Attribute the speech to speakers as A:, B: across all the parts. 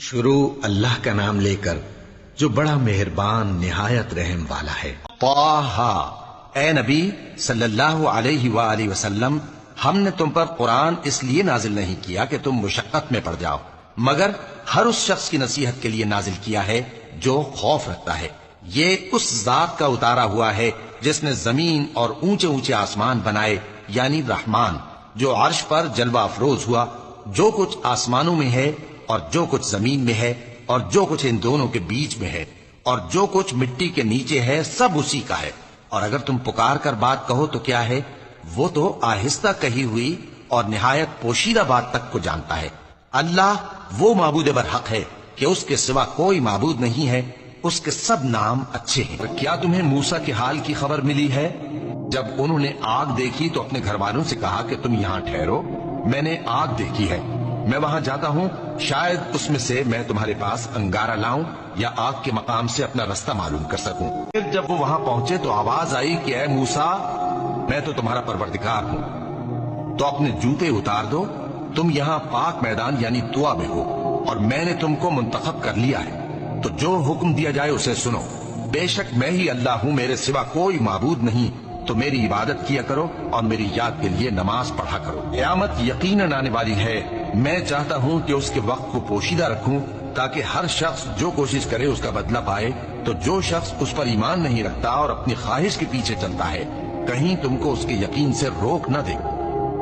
A: شروع اللہ کا نام لے کر جو بڑا مہربان نہایت رحم والا ہے۔
B: طٰہٰ، اے نبی صلی اللہ علیہ وآلہ وسلم، ہم نے تم پر قرآن اس لیے نازل نہیں کیا کہ تم مشقت میں پڑ جاؤ، مگر ہر اس شخص کی نصیحت کے لیے نازل کیا ہے جو خوف رکھتا ہے۔ یہ اس ذات کا اتارا ہوا ہے جس نے زمین اور اونچے اونچے آسمان بنائے، یعنی رحمان، جو عرش پر جلوہ افروز ہوا۔ جو کچھ آسمانوں میں ہے اور جو کچھ زمین میں ہے اور جو کچھ ان دونوں کے بیچ میں ہے اور جو کچھ مٹی کے نیچے ہے، سب اسی کا ہے۔ اور اگر تم پکار کر بات کہو تو کیا ہے، وہ تو آہستہ کہی ہوئی اور نہایت پوشیدہ بات تک کو جانتا ہے۔ اللہ وہ معبود برحق ہے کہ اس کے سوا کوئی معبود نہیں ہے، اس کے سب نام اچھے ہیں۔ کیا تمہیں موسیٰ کے حال کی خبر ملی ہے؟ جب انہوں نے آگ دیکھی تو اپنے گھر والوں سے کہا کہ تم یہاں ٹھہرو، میں نے آگ دیکھی ہے، میں وہاں جاتا ہوں، شاید اس میں سے میں تمہارے پاس انگارہ لاؤں یا آگ کے مقام سے اپنا رستہ معلوم کر سکوں۔ پھر جب وہ وہاں پہنچے تو آواز آئی کہ اے موسیٰ، میں تو تمہارا پروردگار ہوں، تو اپنے جوتے اتار دو، تم یہاں پاک میدان یعنی طوا میں ہو، اور میں نے تم کو منتخب کر لیا ہے، تو جو حکم دیا جائے اسے سنو۔ بے شک میں ہی اللہ ہوں، میرے سوا کوئی معبود نہیں، تو میری عبادت کیا کرو اور میری یاد کے لیے نماز پڑھا کرو۔ قیامت یقیناً آنے والی ہے، میں چاہتا ہوں کہ اس کے وقت کو پوشیدہ رکھوں تاکہ ہر شخص جو کوشش کرے اس کا بدلہ پائے۔ تو جو شخص اس پر ایمان نہیں رکھتا اور اپنی خواہش کے پیچھے چلتا ہے، کہیں تم کو اس کے یقین سے روک نہ دے،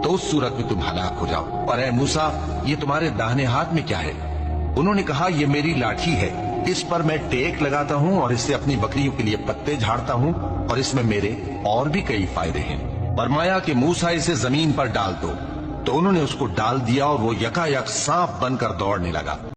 B: تو اس صورت میں تم ہلاک ہو جاؤ۔ اور اے موسیٰ، یہ تمہارے داہنے ہاتھ میں کیا ہے؟ انہوں نے کہا، یہ میری لاٹھی ہے، اس پر میں ٹیک لگاتا ہوں اور اس سے اپنی بکریوں کے لیے پتے جھاڑتا ہوں، اور اس میں میرے اور بھی کئی فائدے ہیں۔ فرمایا کہ موسیٰ اسے زمین پر ڈال دو، تو انہوں نے اس کو ڈال دیا اور وہ یکا یک سانپ بن کر دوڑنے لگا۔